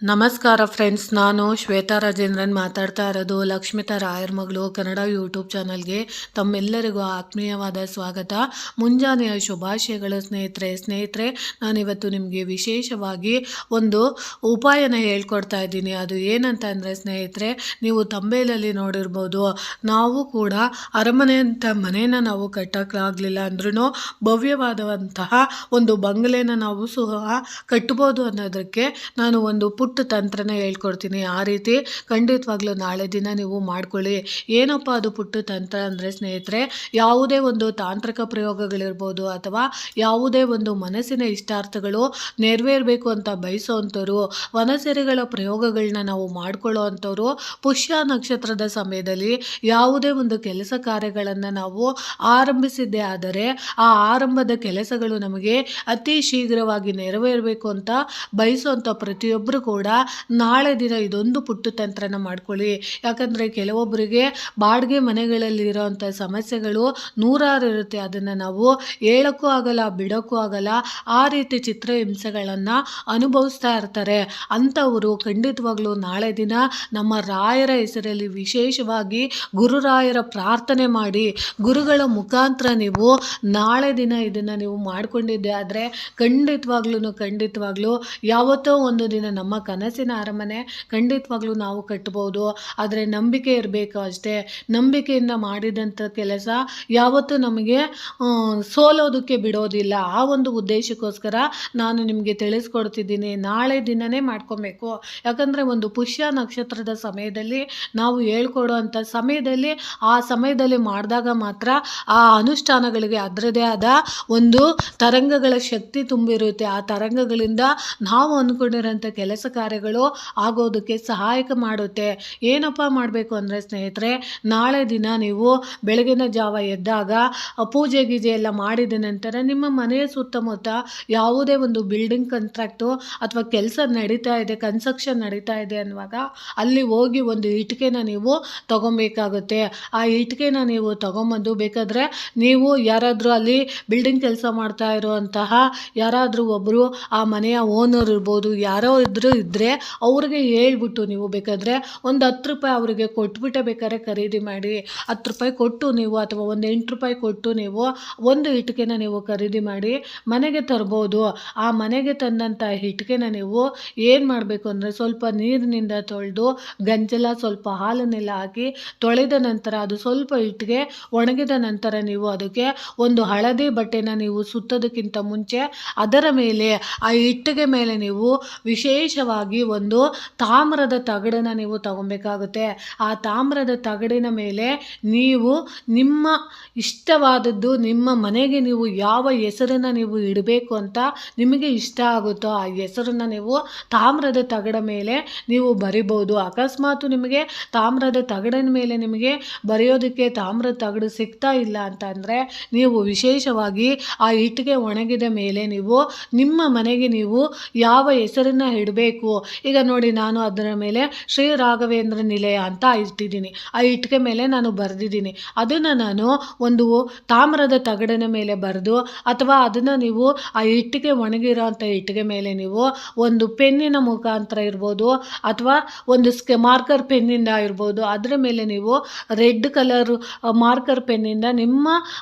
ನಮಸ್ಕಾರ ಫ್ರೆಂಡ್ಸ್, ನಾನು ಶ್ವೇತಾ ರಾಜೇಂದ್ರನ್ ಮಾತಾಡ್ತಾ ಇರೋದು ಲಕ್ಷ್ಮಿತಾ ರಾಯರ್ ಮಗಳು ಕನ್ನಡ ಯೂಟ್ಯೂಬ್ ಚಾನಲ್ಗೆ ತಮ್ಮೆಲ್ಲರಿಗೂ ಆತ್ಮೀಯವಾದ ಸ್ವಾಗತ. ಮುಂಜಾನೆಯ ಶುಭಾಶಯಗಳು ಸ್ನೇಹಿತರೆ. ನಾನಿವತ್ತು ನಿಮಗೆ ವಿಶೇಷವಾಗಿ ಒಂದು ಉಪಾಯನ ಹೇಳ್ಕೊಡ್ತಾ ಇದ್ದೀನಿ. ಅದು ಏನಂತ ಅಂದರೆ ಸ್ನೇಹಿತರೆ, ನೀವು ತಂಬೇಲಲ್ಲಿ ನೋಡಿರ್ಬೋದು, ನಾವು ಕೂಡ ಅರಮನೆ ಅಂತ ಮನೇನ ನಾವು ಕಟ್ಟೋಕ್ಕಾಗಲಿಲ್ಲ ಅಂದ್ರೂ ಭವ್ಯವಾದಂತಹ ಒಂದು ಬಂಗಲೆನ ನಾವು ಸಹ ಕಟ್ಬೋದು ಅನ್ನೋದಕ್ಕೆ ನಾನು ಒಂದು ಪುಟ್ಟ ತಂತ್ರನ ಹೇಳ್ಕೊಡ್ತೀನಿ. ಆ ರೀತಿ ಖಂಡಿತವಾಗ್ಲೂ ನಾಳೆ ದಿನ ನೀವು ಮಾಡ್ಕೊಳ್ಳಿ. ಏನಪ್ಪ ಅದು ಪುಟ್ಟ ತಂತ್ರ ಅಂದರೆ ಸ್ನೇಹಿತರೆ, ಯಾವುದೇ ಒಂದು ತಾಂತ್ರಿಕ ಪ್ರಯೋಗಗಳಿರ್ಬೋದು ಅಥವಾ ಯಾವುದೇ ಒಂದು ಮನಸ್ಸಿನ ಇಷ್ಟಾರ್ಥಗಳು ನೆರವೇರಬೇಕು ಅಂತ ಬಯಸೋವಂಥವ್ರು, ವನಸೆರೆಗಳ ಪ್ರಯೋಗಗಳನ್ನ ನಾವು ಮಾಡ್ಕೊಳ್ಳೋ ಅಂಥವ್ರು ಪುಷ್ಯ ನಕ್ಷತ್ರದ ಸಮಯದಲ್ಲಿ ಯಾವುದೇ ಒಂದು ಕೆಲಸ ಕಾರ್ಯಗಳನ್ನು ನಾವು ಆರಂಭಿಸಿದ್ದೇ ಆದರೆ ಆ ಆರಂಭದ ಕೆಲಸಗಳು ನಮಗೆ ಅತಿ ಶೀಘ್ರವಾಗಿ ನೆರವೇರಬೇಕು ಅಂತ ಬಯಸುವಂಥ ಪ್ರತಿಯೊಬ್ಬರು ಕೂಡ ನಾಳೆ ದಿನ ಇದೊಂದು ಪುಟ್ಟ ತಂತ್ರನ ಮಾಡ್ಕೊಳ್ಳಿ. ಯಾಕಂದರೆ ಕೆಲವೊಬ್ಬರಿಗೆ ಬಾಡಿಗೆ ಮನೆಗಳಲ್ಲಿ ಇರೋವಂಥ ಸಮಸ್ಯೆಗಳು ನೂರಾರು ಇರುತ್ತೆ. ಅದನ್ನು ನಾವು ಹೇಳೋಕ್ಕೂ ಆಗಲ್ಲ, ಬಿಡೋಕ್ಕೂ ಆಗಲ್ಲ. ಆ ರೀತಿ ಚಿತ್ರಹಿಂಸೆಗಳನ್ನು ಅನುಭವಿಸ್ತಾ ಇರ್ತಾರೆ. ಅಂಥವರು ಖಂಡಿತವಾಗ್ಲೂ ನಾಳೆ ದಿನ ನಮ್ಮ ರಾಯರ ಹೆಸರಲ್ಲಿ ವಿಶೇಷವಾಗಿ ಗುರುರಾಯರ ಪ್ರಾರ್ಥನೆ ಮಾಡಿ, ಗುರುಗಳ ಮುಖಾಂತರ ನೀವು ನಾಳೆ ದಿನ ಇದನ್ನು ನೀವು ಮಾಡಿಕೊಂಡಿದ್ದೆ ಆದರೆ ಖಂಡಿತವಾಗ್ಲೂ ಯಾವತ್ತೋ ಒಂದು ದಿನ ನಮ್ಮ ಕನಸಿನ ಅರಮನೆ ಖಂಡಿತವಾಗ್ಲೂ ನಾವು ಕಟ್ಬೋದು. ಆದರೆ ನಂಬಿಕೆ ಇರಬೇಕು ಅಷ್ಟೇ. ನಂಬಿಕೆಯಿಂದ ಮಾಡಿದಂಥ ಕೆಲಸ ಯಾವತ್ತೂ ನಮಗೆ ಸೋಲೋದಕ್ಕೆ ಬಿಡೋದಿಲ್ಲ. ಆ ಒಂದು ಉದ್ದೇಶಕ್ಕೋಸ್ಕರ ನಾನು ನಿಮಗೆ ತಿಳಿಸ್ಕೊಡ್ತಿದ್ದೀನಿ. ನಾಳೆ ದಿನವೇ ಮಾಡ್ಕೊಬೇಕು. ಯಾಕಂದರೆ ಒಂದು ಪುಷ್ಯ ನಕ್ಷತ್ರದ ಸಮಯದಲ್ಲಿ ನಾವು ಹೇಳ್ಕೊಡೋ ಅಂಥ ಸಮಯದಲ್ಲಿ ಆ ಸಮಯದಲ್ಲಿ ಮಾಡಿದಾಗ ಮಾತ್ರ ಆ ಅನುಷ್ಠಾನಗಳಿಗೆ ಅದರದೇ ಆದ ಒಂದು ತರಂಗಗಳ ಶಕ್ತಿ ತುಂಬಿರುತ್ತೆ. ಆ ತರಂಗಗಳಿಂದ ನಾವು ಅಂದ್ಕೊಂಡಿರೋಂಥ ಕೆಲಸ ಕಾರ್ಯಗಳು ಆಗೋದಕ್ಕೆ ಸಹಾಯಕ ಮಾಡುತ್ತೆ. ಏನಪ್ಪ ಮಾಡಬೇಕು ಅಂದರೆ ಸ್ನೇಹಿತರೆ, ನಾಳೆ ದಿನ ನೀವು ಬೆಳಗಿನ ಜಾವ ಎದ್ದಾಗ ಪೂಜೆ ಗೀಜೆ ಎಲ್ಲ ಮಾಡಿದ ನಂತರ ನಿಮ್ಮ ಮನೆಯ ಸುತ್ತಮುತ್ತ ಯಾವುದೇ ಒಂದು ಬಿಲ್ಡಿಂಗ್ ಕಾಂಟ್ರಾಕ್ಟು ಅಥವಾ ಕೆಲಸ ನಡೀತಾ ಇದೆ, ಕನ್ಸ್ಟ್ರಕ್ಷನ್ ನಡೀತಾ ಇದೆ ಅನ್ನುವಾಗ ಅಲ್ಲಿ ಹೋಗಿ ಒಂದು ಇಟ್ಟಿಗೆನ ನೀವು ತಗೊಬೇಕಾಗುತ್ತೆ. ಆ ಇಟ್ಟಿಗೆನ ನೀವು ತಗೊಂಬಂದು ಬೇಕಾದರೆ ನೀವು ಯಾರಾದರೂ ಅಲ್ಲಿ ಬಿಲ್ಡಿಂಗ್ ಕೆಲಸ ಮಾಡ್ತಾ ಇರುವಂತಹ ಯಾರಾದರೂ ಒಬ್ಬರು ಆ ಮನೆಯ ಓನರ್ ಇರ್ಬೋದು, ಯಾರೋ ಇದ್ದರೆ ಅವ್ರಿಗೆ ಹೇಳ್ಬಿಟ್ಟು ನೀವು ಬೇಕಾದರೆ ಒಂದು 10 ರೂಪಾಯಿ ಅವರಿಗೆ ಕೊಟ್ಬಿಟ್ಟೆ ಬೇಕಾದ್ರೆ ಖರೀದಿ ಮಾಡಿ. 10 ರೂಪಾಯಿ ಕೊಟ್ಟು ನೀವು ಅಥವಾ ಒಂದು 8 ರೂಪಾಯಿ ಕೊಟ್ಟು ನೀವು ಒಂದು ಇಟ್ಟಿಗೆನ ನೀವು ಖರೀದಿ ಮಾಡಿ ಮನೆಗೆ ತರ್ಬೋದು. ಆ ಮನೆಗೆ ತಂದಂಥ ಇಟ್ಟಿಗೆನ ನೀವು ಏನು ಮಾಡಬೇಕು ಅಂದರೆ ಸ್ವಲ್ಪ ನೀರಿನಿಂದ ತೊಳೆದು ಗಂಜಲ ಸ್ವಲ್ಪ ಹಾಲನ್ನೆಲ್ಲ ಹಾಕಿ ತೊಳೆದ ನಂತರ ಅದು ಸ್ವಲ್ಪ ಇಟ್ಟಿಗೆ ಒಣಗಿದ ನಂತರ ನೀವು ಅದಕ್ಕೆ ಒಂದು ಹಳದಿ ಬಟ್ಟೆನ ನೀವು ಸುತ್ತೋದಕ್ಕಿಂತ ಮುಂಚೆ ಅದರ ಮೇಲೆ ಆ ಇಟ್ಟಿಗೆ ಮೇಲೆ ನೀವು ವಿಶೇಷವಾಗಿ ಒಂದು ತಾಮ್ರದ ತಗಡನ್ನು ನೀವು ತಗೊಬೇಕಾಗುತ್ತೆ. ಆ ತಾಮ್ರದ ತಗಡಿನ ಮೇಲೆ ನೀವು ನಿಮ್ಮ ಇಷ್ಟವಾದದ್ದು, ನಿಮ್ಮ ಮನೆಗೆ ನೀವು ಯಾವ ಹೆಸರನ್ನು ನೀವು ಇಡಬೇಕು ಅಂತ ನಿಮಗೆ ಇಷ್ಟ ಆಗುತ್ತೋ ಆ ಹೆಸರನ್ನು ನೀವು ತಾಮ್ರದ ತಗಡ ಮೇಲೆ ನೀವು ಬರಿಬೋದು. ಅಕಸ್ಮಾತ್ ನಿಮಗೆ ತಾಮ್ರದ ತಗಡಿನ ಮೇಲೆ ನಿಮಗೆ ಬರೆಯೋದಕ್ಕೆ ತಾಮ್ರದ ತಗಡು ಸಿಗ್ತಾ ಇಲ್ಲ ಅಂತ ಅಂದರೆ ನೀವು ವಿಶೇಷವಾಗಿ ಆ ಇಟ್ಟಿಗೆ ಒಣಗಿದ ಮೇಲೆ ನೀವು ನಿಮ್ಮ ಮನೆಗೆ ನೀವು ಯಾವ ಹೆಸರನ್ನು ಇಡಬೇಕು. ಈಗ ನೋಡಿ, ನಾನು ಅದರ ಮೇಲೆ ಶ್ರೀ ರಾಘವೇಂದ್ರ ನಿಲಯ ಅಂತ ಇಟ್ಟಿದ್ದೀನಿ. ಆ ಇಟ್ಟಿಗೆ ಮೇಲೆ ನಾನು ಬರೆದಿದ್ದೀನಿ. ಅದನ್ನು ನಾನು ಒಂದು ತಾಮ್ರದ ತಗಡಿನ ಮೇಲೆ ಬರೆದು ಅಥವಾ ಅದನ್ನು ನೀವು ಆ ಇಟ್ಟಿಗೆ ಒಣಗಿರೋ ಅಂಥ ಇಟ್ಟಿಗೆ ಮೇಲೆ ನೀವು ಒಂದು ಪೆನ್ನಿನ ಮುಖಾಂತರ ಇರ್ಬೋದು ಅಥವಾ ಒಂದು ಮಾರ್ಕರ್ ಪೆನ್ನಿಂದ ಇರ್ಬೋದು, ಅದರ ಮೇಲೆ ನೀವು ರೆಡ್ ಕಲರ್ ಮಾರ್ಕರ್ ಪೆನ್ನಿಂದ ನಿಮ್ಮ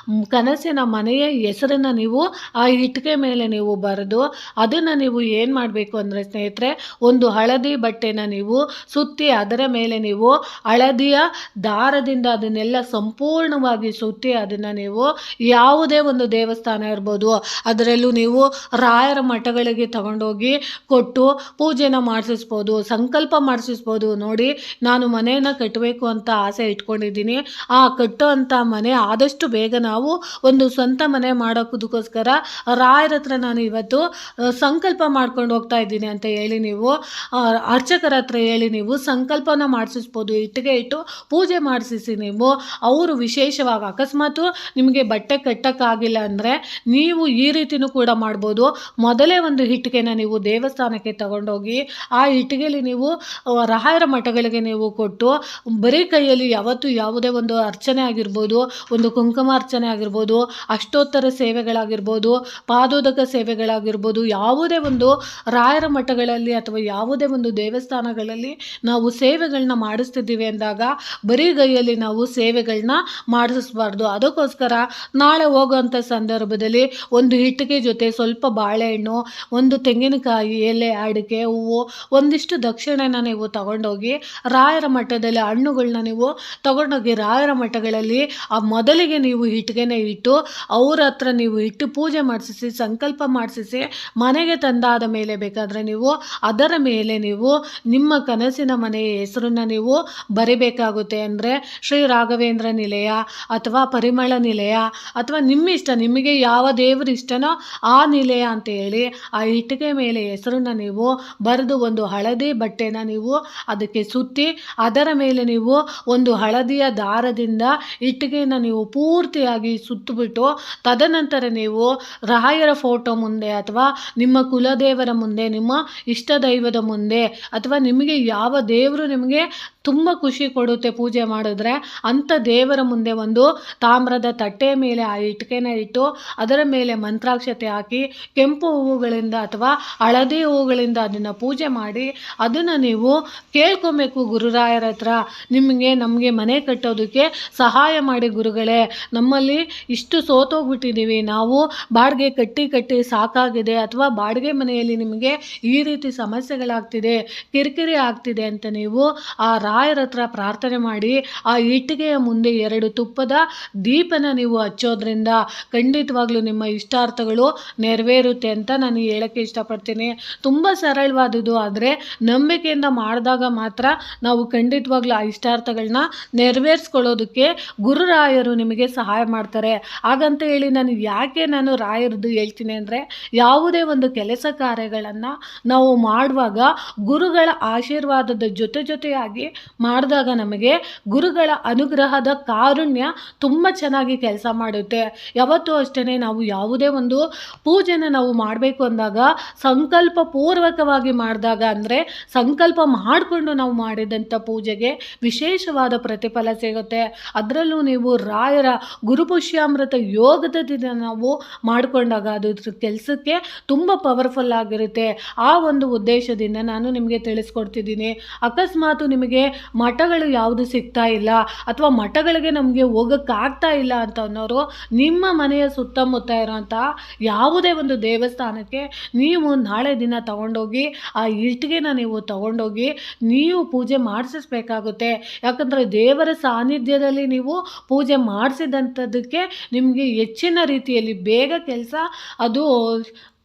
ಕನಸಿನ ಮನೆಯ ಹೆಸರನ್ನು ನೀವು ಆ ಇಟ್ಟಿಗೆ ಮೇಲೆ ನೀವು ಬರೆದು ಅದನ್ನು ನೀವು ಏನು ಮಾಡಬೇಕು ಅಂದರೆ ಸ್ನೇಹಿತರೆ, ಒಂದು ಹಳದಿ ಬಟ್ಟೆನ ನೀವು ಸುತ್ತಿ ಅದರ ಮೇಲೆ ನೀವು ಹಳದಿಯ ದಾರದಿಂದ ಅದನ್ನೆಲ್ಲ ಸಂಪೂರ್ಣವಾಗಿ ಸುತ್ತಿ ಅದನ್ನು ನೀವು ಯಾವುದೇ ಒಂದು ದೇವಸ್ಥಾನ ಇರ್ಬೋದು, ಅದರಲ್ಲೂ ನೀವು ರಾಯರ ಮಠಗಳಿಗೆ ತಗೊಂಡೋಗಿ ಕೊಟ್ಟು ಪೂಜೆನ ಮಾಡಿಸ್ಬೋದು, ಸಂಕಲ್ಪ ಮಾಡಿಸ್ಬೋದು. ನೋಡಿ, ನಾನು ಮನೆಯನ್ನು ಕಟ್ಟಬೇಕು ಅಂತ ಆಸೆ ಇಟ್ಕೊಂಡಿದ್ದೀನಿ. ಆ ಕಟ್ಟೋ ಅಂಥ ಮನೆ ಆದಷ್ಟು ಬೇಗ ನಾವು ಒಂದು ಸ್ವಂತ ಮನೆ ಮಾಡೋದಕ್ಕೋಸ್ಕರ ರಾಯರ ಹತ್ರ ನಾನು ಇವತ್ತು ಸಂಕಲ್ಪ ಮಾಡ್ಕೊಂಡು ಹೋಗ್ತಾ ಇದ್ದೀನಿ ಅಂತ ಹೇಳಿ ನೀವು ಅರ್ಚಕರ ಹತ್ರ ಹೇಳಿ ನೀವು ಸಂಕಲ್ಪನ ಮಾಡಿಸ್ಬೋದು. ಇಟ್ಟಿಗೆ ಇಟ್ಟು ಪೂಜೆ ಮಾಡಿಸಿ ನೀವು ಅವರು ವಿಶೇಷವಾಗಿ ಅಕಸ್ಮಾತು ನಿಮಗೆ ಬಟ್ಟೆ ಕಟ್ಟಕ್ಕಾಗಿಲ್ಲ ಅಂದರೆ ನೀವು ಈ ರೀತಿನೂ ಕೂಡ ಮಾಡ್ಬೋದು. ಮೊದಲೇ ಒಂದು ಇಟ್ಟಿಗೆನ ನೀವು ದೇವಸ್ಥಾನಕ್ಕೆ ತಗೊಂಡೋಗಿ ಆ ಇಟ್ಟಿಗೆಯಲ್ಲಿ ನೀವು ರಾಯರ ಮಠಗಳಿಗೆ ನೀವು ಕೊಟ್ಟು ಬರೀ ಕೈಯಲ್ಲಿ ಯಾವತ್ತೂ ಯಾವುದೇ ಒಂದು ಅರ್ಚನೆ ಆಗಿರ್ಬೋದು, ಒಂದು ಕುಂಕುಮಾರ್ಚನೆ ಆಗಿರ್ಬೋದು, ಅಷ್ಟೋತ್ತರ ಸೇವೆಗಳಾಗಿರ್ಬೋದು, ಪಾದೋದಕ ಸೇವೆಗಳಾಗಿರ್ಬೋದು, ಯಾವುದೇ ಒಂದು ರಾಯರ ಮಠಗಳಲ್ಲಿ ಅಥವಾ ಯಾವುದೇ ಒಂದು ದೇವಸ್ಥಾನಗಳಲ್ಲಿ ನಾವು ಸೇವೆಗಳನ್ನ ಮಾಡಿಸ್ತಿದ್ದೀವಿ ಅಂದಾಗ ಬರೀ ಕೈಯಲ್ಲಿ ನಾವು ಸೇವೆಗಳನ್ನ ಮಾಡಿಸಬಾರ್ದು. ಅದಕ್ಕೋಸ್ಕರ ನಾಳೆ ಹೋಗೋವಂಥ ಸಂದರ್ಭದಲ್ಲಿ ಒಂದು ಇಟ್ಟಿಗೆ ಜೊತೆ ಸ್ವಲ್ಪ ಬಾಳೆಹಣ್ಣು, ಒಂದು ತೆಂಗಿನಕಾಯಿ, ಎಲೆ, ಅಡಿಕೆ, ಹೂವು, ಒಂದಿಷ್ಟು ದಕ್ಷಿಣೆನ ನೀವು ತಗೊಂಡೋಗಿ ರಾಯರ ಮಠದಲ್ಲಿ ಹಣ್ಣುಗಳನ್ನ ನೀವು ತಗೊಂಡೋಗಿ ರಾಯರ ಮಠಗಳಲ್ಲಿ ಆ ಮೊದಲಿಗೆ ನೀವು ಇಟ್ಟಿಗೆನ ಇಟ್ಟು ಅವ್ರ ಹತ್ರ ನೀವು ಇಟ್ಟು ಪೂಜೆ ಮಾಡಿಸಿ ಸಂಕಲ್ಪ ಮಾಡಿಸಿ ಮನೆಗೆ ತಂದಾದ ಮೇಲೆ ಬೇಕಾದರೆ ನೀವು ಅದರ ಮೇಲೆ ನೀವು ನಿಮ್ಮ ಕನಸಿನ ಮನೆಯ ಹೆಸರನ್ನ ನೀವು ಬರಿಬೇಕಾಗುತ್ತೆ. ಅಂದರೆ ಶ್ರೀ ರಾಘವೇಂದ್ರ ನಿಲಯ ಅಥವಾ ಪರಿಮಳ ನಿಲಯ ಅಥವಾ ನಿಮ್ಮಿಷ್ಟ, ನಿಮಗೆ ಯಾವ ದೇವರು ಇಷ್ಟನೋ ಆ ನಿಲಯ ಅಂತ ಹೇಳಿ ಆ ಇಟ್ಟಿಗೆ ಮೇಲೆ ಹೆಸರನ್ನ ನೀವು ಬರೆದು ಒಂದು ಹಳದಿ ಬಟ್ಟೆನ ನೀವು ಅದಕ್ಕೆ ಸುತ್ತಿ ಅದರ ಮೇಲೆ ನೀವು ಒಂದು ಹಳದಿಯ ದಾರದಿಂದ ಇಟ್ಟಿಗೆಯನ್ನು ನೀವು ಪೂರ್ತಿಯಾಗಿ ಸುತ್ತಬಿಟ್ಟು ತದನಂತರ ನೀವು ರಾಯರ ಫೋಟೋ ಮುಂದೆ ಅಥವಾ ನಿಮ್ಮ ಕುಲದೇವರ ಮುಂದೆ, ನಿಮ್ಮ ಇಷ್ಟ ದೈವದ ಮುಂದೆ ಅಥವಾ ನಿಮಗೆ ಯಾವ ದೇವರು ನಿಮಗೆ ತುಂಬ ಖುಷಿ ಕೊಡುತ್ತೆ ಪೂಜೆ ಮಾಡಿದ್ರೆ ಅಂಥ ದೇವರ ಮುಂದೆ ಒಂದು ತಾಮ್ರದ ತಟ್ಟೆಯ ಮೇಲೆ ಆ ಇಟ್ಟಿಗೆನ ಇಟ್ಟು ಅದರ ಮೇಲೆ ಮಂತ್ರಾಕ್ಷತೆ ಹಾಕಿ ಕೆಂಪು ಹೂವುಗಳಿಂದ ಅಥವಾ ಹಳದಿ ಹೂವುಗಳಿಂದ ಅದನ್ನು ಪೂಜೆ ಮಾಡಿ ಅದನ್ನು ನೀವು ಕೇಳ್ಕೊಬೇಕು ಗುರುರಾಯರ ಹತ್ರ. ನಮಗೆ ಮನೆ ಕಟ್ಟೋದಕ್ಕೆ ಸಹಾಯ ಮಾಡಿ ಗುರುಗಳೇ, ನಮ್ಮಲ್ಲಿ ಇಷ್ಟು ಸೋತೋಗ್ಬಿಟ್ಟಿದ್ದೀವಿ, ನಾವು ಬಾಡಿಗೆ ಕಟ್ಟಿ ಸಾಕಾಗಿದೆ ಅಥವಾ ಬಾಡಿಗೆ ಮನೆಯಲ್ಲಿ ನಿಮಗೆ ಈ ರೀತಿ ಸಮಸ್ಯೆಗಳಾಗ್ತಿದೆ, ಕಿರಿಕಿರಿ ಆಗ್ತಿದೆ ಅಂತ ನೀವು ಆ ರಾಯರ ಹತ್ರ ಪ್ರಾರ್ಥನೆ ಮಾಡಿ ಆ ಇಟ್ಟಿಗೆಯ ಮುಂದೆ 2 ತುಪ್ಪದ ದೀಪನ ನೀವು ಹಚ್ಚೋದ್ರಿಂದ ಖಂಡಿತವಾಗ್ಲೂ ನಿಮ್ಮ ಇಷ್ಟಾರ್ಥಗಳು ನೆರವೇರುತ್ತೆ ಅಂತ ನಾನು ಹೇಳೋಕ್ಕೆ ಇಷ್ಟಪಡ್ತೀನಿ. ತುಂಬ ಸರಳವಾದುದು, ಆದರೆ ನಂಬಿಕೆಯಿಂದ ಮಾಡಿದಾಗ ಮಾತ್ರ ನಾವು ಖಂಡಿತವಾಗ್ಲೂ ಆ ಇಷ್ಟಾರ್ಥಗಳನ್ನ ನೆರವೇರಿಸ್ಕೊಳ್ಳೋದಕ್ಕೆ ಗುರುರಾಯರು ನಿಮಗೆ ಸಹಾಯ ಮಾಡ್ತಾರೆ. ಹಾಗಂತ ಹೇಳಿ ನಾನು ರಾಯರದ್ದು ಹೇಳ್ತೀನಿ ಅಂದರೆ, ಯಾವುದೇ ಒಂದು ಕೆಲಸ ಕಾರ್ಯಗಳನ್ನು ನಾವು ಮಾಡುವಾಗ ಗುರುಗಳ ಆಶೀರ್ವಾದದ ಜೊತೆಯಾಗಿ ಮಾಡಿದಾಗ ನಮಗೆ ಗುರುಗಳ ಅನುಗ್ರಹದ ಕಾರುಣ್ಯ ತುಂಬ ಚೆನ್ನಾಗಿ ಕೆಲಸ ಮಾಡುತ್ತೆ. ಯಾವತ್ತೂ ಅಷ್ಟೇ ನಾವು ಯಾವುದೇ ಒಂದು ಪೂಜೆನ ನಾವು ಮಾಡಬೇಕು ಅಂದಾಗ ಸಂಕಲ್ಪ ಪೂರ್ವಕವಾಗಿ ಮಾಡಿದಾಗ, ಅಂದರೆ ಸಂಕಲ್ಪ ಮಾಡಿಕೊಂಡು ನಾವು ಮಾಡಿದಂಥ ಪೂಜೆಗೆ ವಿಶೇಷವಾದ ಪ್ರತಿಫಲ ಸಿಗುತ್ತೆ. ಅದರಲ್ಲೂ ನೀವು ರಾಯರ ಗುರುಪುಷ್ಯಾಮೃತ ಯೋಗದ ದಿನ ನಾವು ಮಾಡಿಕೊಂಡಾಗ ಅದು ಕೆಲಸಕ್ಕೆ ತುಂಬ ಪವರ್ಫುಲ್ ಆಗಿರುತ್ತೆ. ಆ ಒಂದು ಉದ್ದೇಶದಿಂದ ನಾನು ನಿಮಗೆ ತಿಳಿಸ್ಕೊಡ್ತಿದ್ದೀನಿ. ಅಕಸ್ಮಾತು ನಿಮಗೆ ಮಠಗಳು ಯಾವುದು ಸಿಗ್ತಾ ಇಲ್ಲ ಅಥವಾ ಮಠಗಳಿಗೆ ನಮಗೆ ಹೋಗೋಕ್ಕಾಗ್ತಾ ಇಲ್ಲ ಅಂತ ಅನ್ನೋರು ನಿಮ್ಮ ಮನೆಯ ಸುತ್ತಮುತ್ತ ಇರೋಂಥ ಯಾವುದೇ ಒಂದು ದೇವಸ್ಥಾನಕ್ಕೆ ನೀವು ನಾಳೆ ದಿನ ತಗೊಂಡೋಗಿ ಆ ಇಟ್ಟಿಗೆನ ನೀವು ತಗೊಂಡೋಗಿ ನೀವು ಪೂಜೆ ಮಾಡಿಸಬೇಕಾಗುತ್ತೆ. ಯಾಕಂದರೆ ದೇವರ ಸಾನ್ನಿಧ್ಯದಲ್ಲಿ ನೀವು ಪೂಜೆ ಮಾಡಿಸಿದಂಥದ್ದಕ್ಕೆ ನಿಮಗೆ ಹೆಚ್ಚಿನ ರೀತಿಯಲ್ಲಿ ಬೇಗ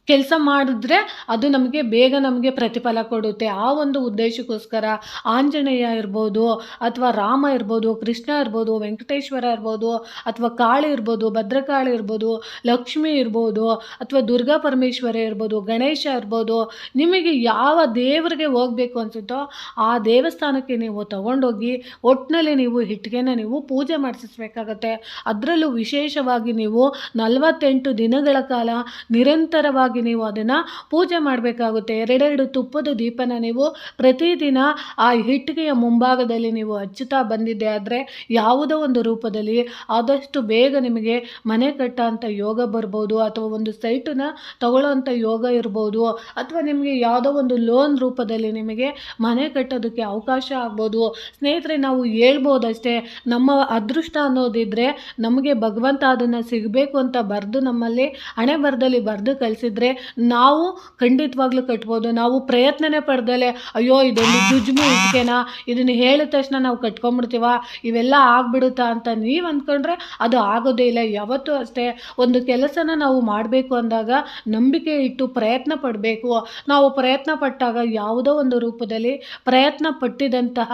ಕೆಲಸ ಮಾಡಿದ್ರೆ ಅದು ನಮಗೆ ಪ್ರತಿಫಲ ಕೊಡುತ್ತೆ. ಆ ಒಂದು ಉದ್ದೇಶಕ್ಕೋಸ್ಕರ ಆಂಜನೇಯ ಇರ್ಬೋದು ಅಥವಾ ರಾಮ ಇರ್ಬೋದು, ಕೃಷ್ಣ ಇರ್ಬೋದು, ವೆಂಕಟೇಶ್ವರ ಇರ್ಬೋದು ಅಥವಾ ಕಾಳಿ ಇರ್ಬೋದು, ಭದ್ರಕಾಳಿ ಇರ್ಬೋದು, ಲಕ್ಷ್ಮಿ ಇರ್ಬೋದು ಅಥವಾ ದುರ್ಗಾ ಪರಮೇಶ್ವರಿ ಇರ್ಬೋದು, ಗಣೇಶ ಇರ್ಬೋದು, ನಿಮಗೆ ಯಾವ ದೇವರಿಗೆ ಹೋಗಬೇಕು ಅನಿಸುತ್ತೋ ಆ ದೇವಸ್ಥಾನಕ್ಕೆ ನೀವು ತಗೊಂಡೋಗಿ ಒಟ್ಟಿನಲ್ಲಿ ನೀವು ಇಟ್ಟಿಗೆನ ನೀವು ಪೂಜೆ ಮಾಡಿಸಬೇಕಾಗತ್ತೆ. ಅದರಲ್ಲೂ ವಿಶೇಷವಾಗಿ ನೀವು 48 ದಿನಗಳ ಕಾಲ ನಿರಂತರವಾಗಿ ನೀವು ಅದನ್ನು ಪೂಜೆ ಮಾಡಬೇಕಾಗುತ್ತೆ. 2 ತುಪ್ಪದ ದೀಪನ ನೀವು ಪ್ರತಿದಿನ ಆ ಇಟ್ಟಿಗೆಯ ಮುಂಭಾಗದಲ್ಲಿ ನೀವು ಹಚ್ಚುತ್ತಾ ಬಂದಿದ್ದೆ ಆದರೆ ಯಾವುದೋ ಒಂದು ರೂಪದಲ್ಲಿ ಆದಷ್ಟು ಬೇಗ ನಿಮಗೆ ಮನೆ ಕಟ್ಟೋಂಥ ಯೋಗ ಬರ್ಬೋದು, ಅಥವಾ ಒಂದು ಸೈಟನ್ನ ತಗೊಳ್ಳೋಂಥ ಯೋಗ ಇರ್ಬೋದು, ಅಥವಾ ನಿಮಗೆ ಯಾವುದೋ ಒಂದು ಲೋನ್ ರೂಪದಲ್ಲಿ ನಿಮಗೆ ಮನೆ ಕಟ್ಟೋದಕ್ಕೆ ಅವಕಾಶ ಆಗ್ಬೋದು. ಸ್ನೇಹಿತರೆ, ನಾವು ಹೇಳ್ಬೋದಷ್ಟೇ, ನಮ್ಮ ಅದೃಷ್ಟ ಅನ್ನೋದಿದ್ದರೆ ನಮಗೆ ಭಗವಂತ ಅದನ್ನು ಸಿಗಬೇಕು ಅಂತ ಬರೆದು ನಮ್ಮಲ್ಲಿ ಹಣೆ ಬರದಲ್ಲಿ ಬರೆದು ಕಳಿಸಿದ್ರೆ ನಾವು ಖಂಡಿತವಾಗ್ಲೂ ಕಟ್ಬೋದು. ನಾವು ಪ್ರಯತ್ನನೇ ಪಡ್ದಲೆ ಅಯ್ಯೋ ಇದೊಂದು ಜುಜ್ಮು ಇಟ್ಕೆನಾ, ಇದನ್ನು ಹೇಳಿದ ತಕ್ಷಣ ನಾವು ಕಟ್ಕೊಂಡ್ಬಿಡ್ತೀವ, ಇವೆಲ್ಲ ಆಗ್ಬಿಡುತ್ತಾ ಅಂತ ನೀವು ಅಂದ್ಕೊಂಡ್ರೆ ಅದು ಆಗೋದೇ ಇಲ್ಲ. ಯಾವತ್ತೂ ಅಷ್ಟೇ, ಒಂದು ಕೆಲಸನ ನಾವು ಮಾಡಬೇಕು ಅಂದಾಗ ನಂಬಿಕೆ ಇಟ್ಟು ಪ್ರಯತ್ನ ಪಡಬೇಕು. ನಾವು ಪ್ರಯತ್ನ ಪಟ್ಟಾಗ ಯಾವುದೋ ಒಂದು ರೂಪದಲ್ಲಿ ಪ್ರಯತ್ನ ಪಟ್ಟಿದಂತಹ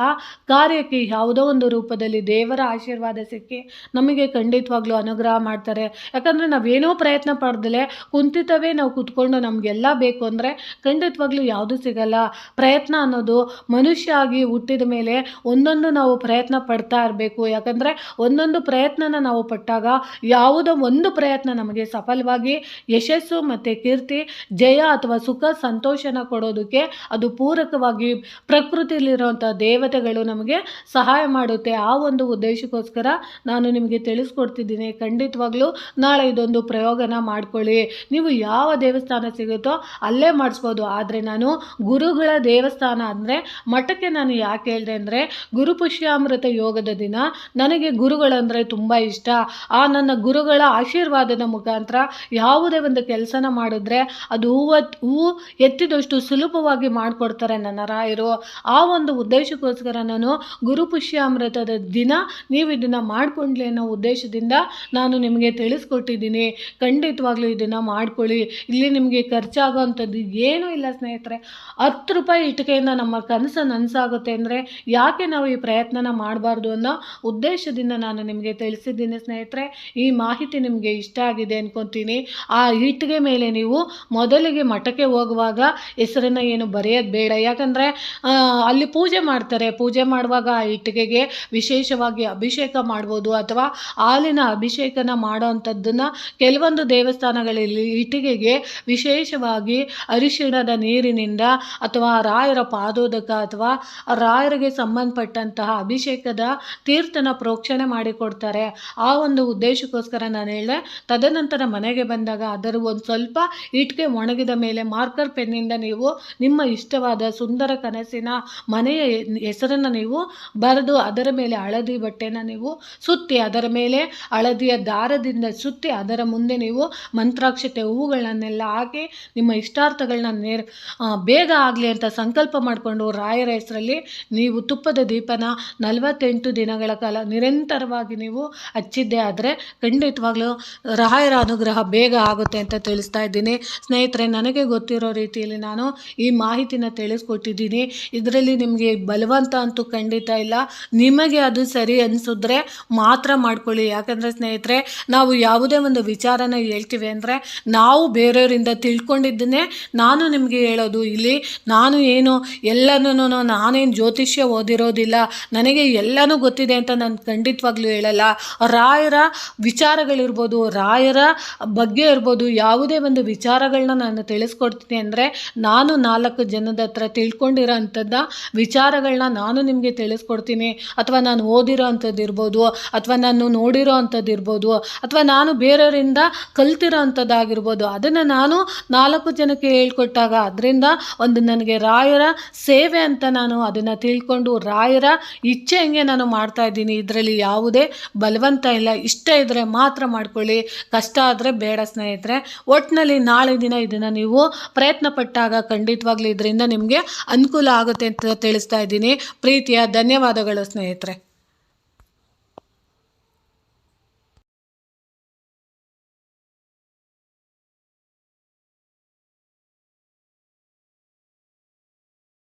ಕಾರ್ಯಕ್ಕೆ ಯಾವುದೋ ಒಂದು ರೂಪದಲ್ಲಿ ದೇವರ ಆಶೀರ್ವಾದ ಸಿಕ್ಕಿ ನಮಗೆ ಖಂಡಿತವಾಗ್ಲೂ ಅನುಗ್ರಹ ಮಾಡ್ತಾರೆ. ಯಾಕಂದರೆ ನಾವೇನೋ ಪ್ರಯತ್ನ ಪಡ್ದಲೆ ಕುಂತಿತವೇ ನಾವು ಕೂತ್ಕೊಂಡು ನಮಗೆಲ್ಲ ಬೇಕು ಅಂದರೆ ಖಂಡಿತವಾಗ್ಲೂ ಯಾವುದೂ ಸಿಗಲ್ಲ. ಪ್ರಯತ್ನ ಅನ್ನೋದು ಮನುಷ್ಯ ಆಗಿ ಹುಟ್ಟಿದ ಮೇಲೆ ಒಂದೊಂದು ನಾವು ಪ್ರಯತ್ನ ಪಡ್ತಾ ಇರಬೇಕು. ಯಾಕಂದರೆ ಒಂದೊಂದು ಪ್ರಯತ್ನನ ನಾವು ಪಟ್ಟಾಗ ಯಾವುದೋ ಒಂದು ಪ್ರಯತ್ನ ನಮಗೆ ಸಫಲವಾಗಿ ಯಶಸ್ಸು ಮತ್ತು ಕೀರ್ತಿ, ಜಯ ಅಥವಾ ಸುಖ ಸಂತೋಷನ ಕೊಡೋದಕ್ಕೆ ಅದು ಪೂರಕವಾಗಿ ಪ್ರಕೃತಿಯಲ್ಲಿರುವಂಥ ದೇವತೆಗಳು ನಮಗೆ ಸಹಾಯ ಮಾಡುತ್ತೆ. ಆ ಒಂದು ಉದ್ದೇಶಕ್ಕೋಸ್ಕರ ನಾನು ನಿಮಗೆ ತಿಳಿಸ್ಕೊಡ್ತಿದ್ದೀನಿ. ಖಂಡಿತವಾಗ್ಲೂ ನಾಳೆ ಇದೊಂದು ಪ್ರಯೋಗನ ಮಾಡ್ಕೊಳ್ಳಿ. ನೀವು ಯಾವ ದೇವಸ್ಥಾನ ಸಿಗುತ್ತೋ ಅಲ್ಲೇ ಮಾಡಿಸ್ಬೋದು. ಆದರೆ ನಾನು ಗುರುಗಳ ದೇವಸ್ಥಾನ ಅಂದರೆ ಮಠಕ್ಕೆ ನಾನು ಯಾಕೆ ಹೇಳಿದೆ ಅಂದರೆ, ಗುರುಪುಷ್ಯಾಮೃತ ಯೋಗದ ದಿನ ನನಗೆ ಗುರುಗಳಂದರೆ ತುಂಬ ಇಷ್ಟ. ಆ ನನ್ನ ಗುರುಗಳ ಆಶೀರ್ವಾದದ ಮುಖಾಂತರ ಯಾವುದೇ ಒಂದು ಕೆಲಸನ ಮಾಡಿದ್ರೆ ಅದು ಹೂವು ಎತ್ತಿದಷ್ಟು ಸುಲಭವಾಗಿ ಮಾಡಿಕೊಡ್ತಾರೆ ನನ್ನ ರಾಯರು. ಆ ಒಂದು ಉದ್ದೇಶಕ್ಕೋಸ್ಕರ ನಾನು ಗುರುಪುಷ್ಯಾಮೃತದ ದಿನ ನೀವು ಇದನ್ನು ಮಾಡಿಕೊಂಡ್ಲಿ ಅನ್ನೋ ಉದ್ದೇಶದಿಂದ ನಾನು ನಿಮಗೆ ತಿಳಿಸ್ಕೊಟ್ಟಿದ್ದೀನಿ. ಖಂಡಿತವಾಗ್ಲೂ ಇದನ್ನು ಮಾಡ್ಕೊಳ್ಳಿ. ಇಲ್ಲಿ ನಿಮಗೆ ಖರ್ಚಾಗೋವಂಥದ್ದು ಏನೂ ಇಲ್ಲ ಸ್ನೇಹಿತರೆ. 10 ರೂಪಾಯಿ ಇಟ್ಟಿಗೆಯಿಂದ ನಮ್ಮ ಕನಸು ನನಸಾಗುತ್ತೆ ಅಂದರೆ ಯಾಕೆ ನಾವು ಈ ಪ್ರಯತ್ನನ ಮಾಡಬಾರ್ದು ಅನ್ನೋ ಉದ್ದೇಶದಿಂದ ನಾನು ನಿಮಗೆ ತಿಳಿಸಿದ್ದೀನಿ ಸ್ನೇಹಿತರೆ. ಈ ಮಾಹಿತಿ ನಿಮಗೆ ಇಷ್ಟ ಆಗಿದೆ ಅನ್ಕೊತೀನಿ. ಆ ಇಟ್ಟಿಗೆ ಮೇಲೆ ನೀವು ಮೊದಲಿಗೆ ಮಠಕ್ಕೆ ಹೋಗುವಾಗ ಹೆಸರನ್ನು ಏನು ಬರೆಯೋದು ಬೇಡ. ಯಾಕಂದರೆ ಅಲ್ಲಿ ಪೂಜೆ ಮಾಡ್ತಾರೆ. ಪೂಜೆ ಮಾಡುವಾಗ ಆ ಇಟ್ಟಿಗೆಗೆ ವಿಶೇಷವಾಗಿ ಅಭಿಷೇಕ ಮಾಡ್ಬೋದು, ಅಥವಾ ಹಾಲಿನ ಅಭಿಷೇಕನ ಮಾಡೋ ಅಂಥದ್ದನ್ನು ಕೆಲವೊಂದು ದೇವಸ್ಥಾನಗಳಲ್ಲಿ ಇಟ್ಟಿಗೆಗೆ ವಿಶೇಷವಾಗಿ ಅರಿಶಿಣದ ನೀರಿನಿಂದ ಅಥವಾ ರಾಯರ ಪಾದೋದಕ ಅಥವಾ ರಾಯರಿಗೆ ಸಂಬಂಧಪಟ್ಟಂತಹ ಅಭಿಷೇಕದ ತೀರ್ಥನ ಪ್ರೋಕ್ಷಣೆ ಮಾಡಿಕೊಡ್ತಾರೆ. ಆ ಒಂದು ಉದ್ದೇಶಕ್ಕೋಸ್ಕರ ನಾನು ಹೇಳಿದೆ. ತದನಂತರ ಮನೆಗೆ ಬಂದಾಗ ಅದರ ಒಂದು ಸ್ವಲ್ಪ ಇಟ್ಟಿಗೆ ಒಣಗಿದ ಮೇಲೆ ಮಾರ್ಕರ್ ಪೆನ್ನಿಂದ ನೀವು ನಿಮ್ಮ ಇಷ್ಟವಾದ ಸುಂದರ ಕನಸಿನ ಮನೆಯ ಹೆಸರನ್ನು ನೀವು ಬರೆದು ಅದರ ಮೇಲೆ ಹಳದಿ ಬಟ್ಟೆನ ನೀವು ಸುತ್ತಿ, ಅದರ ಮೇಲೆ ಹಳದಿಯ ದಾರದಿಂದ ಸುತ್ತಿ, ಅದರ ಮುಂದೆ ನೀವು ಮಂತ್ರಾಕ್ಷತೆ ಹೂವುಗಳನ್ನೆಲ್ಲ ಹಾಕಿ ನಿಮ್ಮ ಇಷ್ಟಾರ್ಥಗಳನ್ನ ಬೇಗ ಆಗಲಿ ಅಂತ ಸಂಕಲ್ಪ ಮಾಡಿಕೊಂಡು ರಾಯರ ಹೆಸರಲ್ಲಿ ನೀವು ತುಪ್ಪದ ದೀಪನ 48 ದಿನಗಳ ಕಾಲ ನಿರಂತರವಾಗಿ ನೀವು ಹಚ್ಚಿದ್ದೇ ಆದರೆ ಖಂಡಿತವಾಗ್ಲೂ ರಾಯರ ಅನುಗ್ರಹ ಬೇಗ ಆಗುತ್ತೆ ಅಂತ ತಿಳಿಸ್ತಾ ಇದ್ದೀನಿ ಸ್ನೇಹಿತರೆ. ನನಗೆ ಗೊತ್ತಿರೋ ರೀತಿಯಲ್ಲಿ ನಾನು ಈ ಮಾಹಿತಿನ ತಿಳಿಸ್ಕೊಟ್ಟಿದ್ದೀನಿ. ಇದರಲ್ಲಿ ನಿಮಗೆ ಬಲವಂತ ಅಂತೂ ಖಂಡಿತ ಇಲ್ಲ. ನಿಮಗೆ ಅದು ಸರಿ ಅನಿಸಿದ್ರೆ ಮಾತ್ರ ಮಾಡ್ಕೊಳ್ಳಿ. ಯಾಕಂದರೆ ಸ್ನೇಹಿತರೆ, ನಾವು ಯಾವುದೇ ಒಂದು ವಿಚಾರನ ಹೇಳ್ತೀವಿ ಅಂದರೆ ನಾವು ಬೇರೆಯವರಿಂದ ತಿಳ್ಕೊಂಡಿದ್ದನ್ನೇ ನಾನು ನಿಮಗೆ ಹೇಳೋದು. ಇಲ್ಲಿ ನಾನು ಏನು ಎಲ್ಲನೂ ನಾನೇನು ಜ್ಯೋತಿಷ್ಯ ಓದಿರೋದಿಲ್ಲ, ನನಗೆ ಎಲ್ಲನೂ ಗೊತ್ತಿದೆ ಅಂತ ನಾನು ಖಂಡಿತವಾಗ್ಲೂ ಹೇಳಲ್ಲ. ರಾಯರ ವಿಚಾರಗಳಿರ್ಬೋದು, ರಾಯರ ಬಗ್ಗೆ ಇರ್ಬೋದು, ಯಾವುದೇ ಒಂದು ವಿಚಾರಗಳನ್ನ ನಾನು ತಿಳಿಸ್ಕೊಡ್ತೀನಿ ಅಂದರೆ ನಾನು 4 ಜನದ ಹತ್ರ ತಿಳ್ಕೊಂಡಿರೋ ಅಂಥದ್ದು ವಿಚಾರಗಳನ್ನ ನಾನು ನಿಮಗೆ ತಿಳಿಸ್ಕೊಡ್ತೀನಿ. ಅಥವಾ ನಾನು ಓದಿರೋ ಅಂಥದ್ದು ಇರ್ಬೋದು, ಅಥವಾ ನಾನು ನೋಡಿರೋ ಅಂಥದ್ದು ಇರ್ಬೋದು, ಅಥವಾ ನಾನು ಬೇರೆಯವರಿಂದ ಕಲ್ತಿರೋ ಅಂಥದ್ದಾಗಿರ್ಬೋದು. ಅದನ್ನು ನಾನು 4 ಜನಕ್ಕೆ ಹೇಳ್ಕೊಟ್ಟಾಗ ಅದರಿಂದ ಒಂದು ನನಗೆ ರಾಯರ ಸೇವೆ ಅಂತ ನಾನು ಅದನ್ನು ತಿಳ್ಕೊಂಡು ರಾಯರ ಇಚ್ಛೆ ಹಂಗೆ ನಾನು ಮಾಡ್ತಾ ಇದ್ದೀನಿ. ಇದರಲ್ಲಿ ಯಾವುದೇ ಬಲವಂತ ಇಲ್ಲ. ಇಷ್ಟ ಇದ್ದರೆ ಮಾತ್ರ ಮಾಡ್ಕೊಳ್ಳಿ, ಕಷ್ಟ ಆದರೆ ಬೇಡ ಸ್ನೇಹಿತರೆ. ಒಟ್ಟಿನಲ್ಲಿ ನಾಳೆ ದಿನ ಇದನ್ನು ನೀವು ಪ್ರಯತ್ನ ಪಟ್ಟಾಗ ಖಂಡಿತವಾಗ್ಲೂ ಇದರಿಂದ ನಿಮಗೆ ಅನುಕೂಲ ಆಗುತ್ತೆ ಅಂತ ತಿಳಿಸ್ತಾ ಇದ್ದೀನಿ. ಪ್ರೀತಿಯ ಧನ್ಯವಾದಗಳು ಸ್ನೇಹಿತರೆ.